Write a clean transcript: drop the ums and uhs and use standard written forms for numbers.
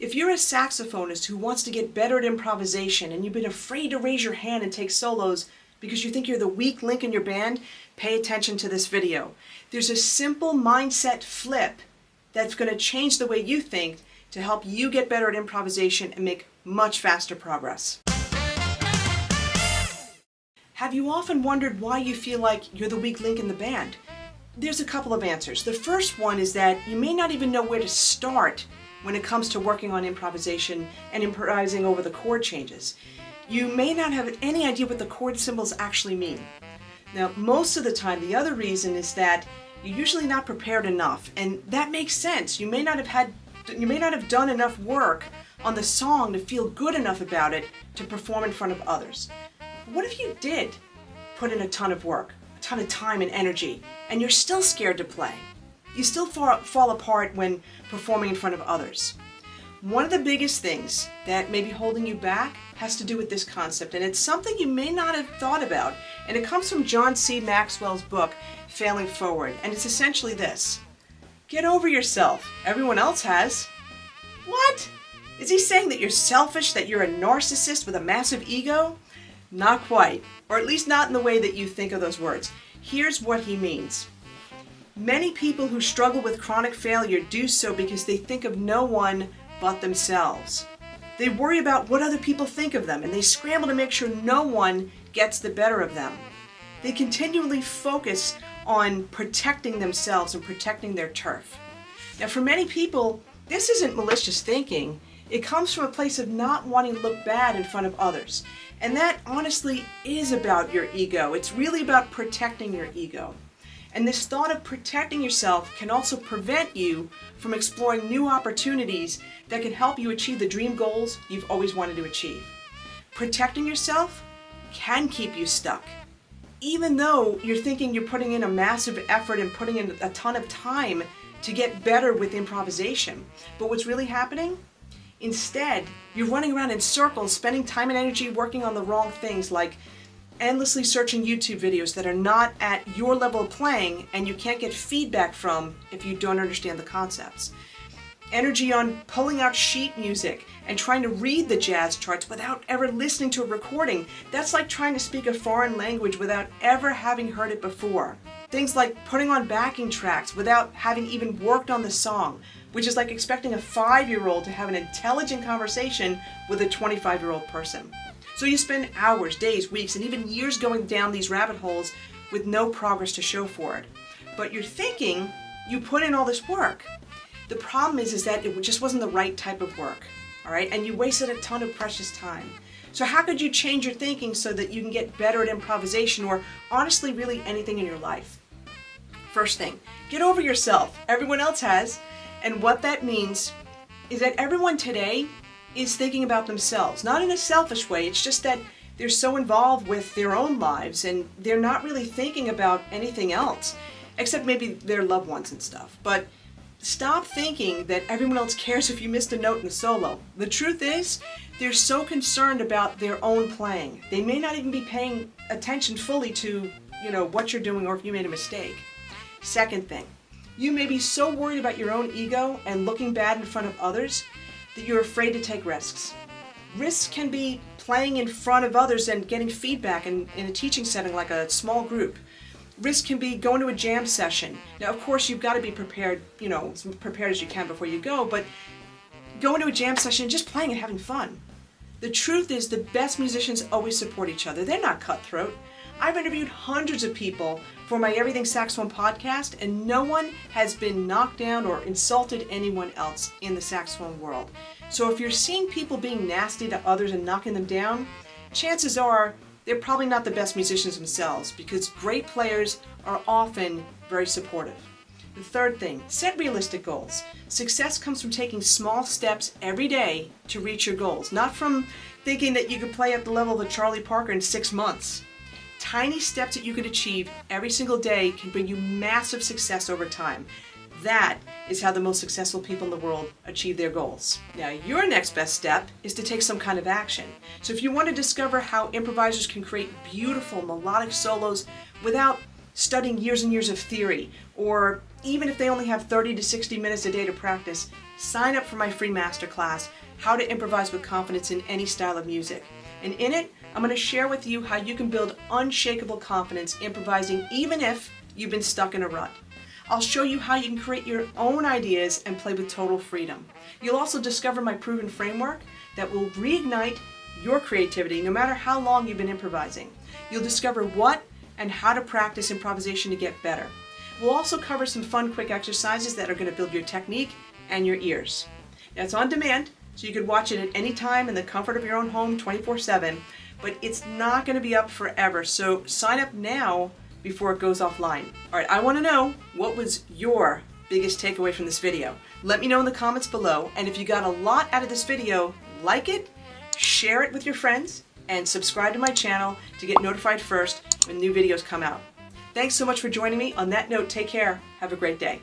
If you're a saxophonist who wants to get better at improvisation and you've been afraid to raise your hand and take solos because you think you're the weak link in your band, pay attention to this video. There's a simple mindset flip that's going to change the way you think to help you get better at improvisation and make much faster progress. Have you often wondered why you feel like you're the weak link in the band? There's a couple of answers. The first one is that you may not even know where to start when it comes to working on improvisation and improvising over the chord changes. You may not have any idea what the chord symbols actually mean. Now, most of the time, the other reason is that you're usually not prepared enough, and that makes sense. You may not have done enough work on the song to feel good enough about it to perform in front of others. What if you did put in a ton of work, a ton of time and energy, and you're still scared to play? You still fall apart when performing in front of others. One of the biggest things that may be holding you back has to do with this concept, and it's something you may not have thought about, and it comes from John C. Maxwell's book, Failing Forward, and it's essentially this. Get over yourself. Everyone else has. What? Is he saying that you're selfish, that you're a narcissist with a massive ego? Not quite, or at least not in the way that you think of those words. Here's what he means. Many people who struggle with chronic failure do so because they think of no one but themselves. They worry about what other people think of them, and they scramble to make sure no one gets the better of them. They continually focus on protecting themselves and protecting their turf. Now, for many people, this isn't malicious thinking. It comes from a place of not wanting to look bad in front of others. And that honestly is about your ego. It's really about protecting your ego. And this thought of protecting yourself can also prevent you from exploring new opportunities that can help you achieve the dream goals you've always wanted to achieve. Protecting yourself can keep you stuck. Even though you're thinking you're putting in a massive effort and putting in a ton of time to get better with improvisation. But what's really happening? Instead, you're running around in circles, spending time and energy working on the wrong things, like endlessly searching YouTube videos that are not at your level of playing and you can't get feedback from if you don't understand the concepts. Energy on pulling out sheet music and trying to read the jazz charts without ever listening to a recording. That's like trying to speak a foreign language without ever having heard it before. Things like putting on backing tracks without having even worked on the song, which is like expecting a 5-year-old to have an intelligent conversation with a 25-year-old person. So you spend hours, days, weeks, and even years going down these rabbit holes with no progress to show for it. But you're thinking you put in all this work. The problem is that it just wasn't the right type of work, all right? And you wasted a ton of precious time. So how could you change your thinking so that you can get better at improvisation or honestly really anything in your life? First thing, get over yourself. Everyone else has. And what that means is that everyone today is thinking about themselves, not in a selfish way. It's just that they're so involved with their own lives and they're not really thinking about anything else, except maybe their loved ones and stuff. But stop thinking that everyone else cares if you missed a note in a solo. The truth is, they're so concerned about their own playing. They may not even be paying attention fully to, what you're doing or if you made a mistake. Second thing, you may be so worried about your own ego and looking bad in front of others that you're afraid to take risks. Risks can be playing in front of others and getting feedback in a teaching setting like a small group. Risk can be going to a jam session. Now, of course, you've got to be prepared, as prepared as you can before you go, but going to a jam session and just playing and having fun. The truth is the best musicians always support each other. They're not cutthroat. I've interviewed hundreds of people for my Everything Saxophone podcast, and no one has been knocked down or insulted anyone else in the saxophone world. So if you're seeing people being nasty to others and knocking them down, chances are they're probably not the best musicians themselves, because great players are often very supportive. The third thing, set realistic goals. Success comes from taking small steps every day to reach your goals, not from thinking that you could play at the level of a Charlie Parker in 6 months. Tiny steps that you could achieve every single day can bring you massive success over time. That is how the most successful people in the world achieve their goals. Now, your next best step is to take some kind of action. So if you want to discover how improvisers can create beautiful melodic solos without studying years and years of theory, or even if they only have 30 to 60 minutes a day to practice, sign up for my free masterclass, How to Improvise with Confidence in Any Style of Music. And in it, I'm going to share with you how you can build unshakable confidence improvising even if you've been stuck in a rut. I'll show you how you can create your own ideas and play with total freedom. You'll also discover my proven framework that will reignite your creativity no matter how long you've been improvising. You'll discover what and how to practice improvisation to get better. We'll also cover some fun, quick exercises that are going to build your technique and your ears. Now, it's on demand, so you could watch it at any time in the comfort of your own home 24/7, but it's not going to be up forever, so sign up now before it goes offline. All right, I want to know, what was your biggest takeaway from this video? Let me know in the comments below, and if you got a lot out of this video, like it, share it with your friends, and subscribe to my channel to get notified first when new videos come out. Thanks so much for joining me. On that note, take care. Have a great day.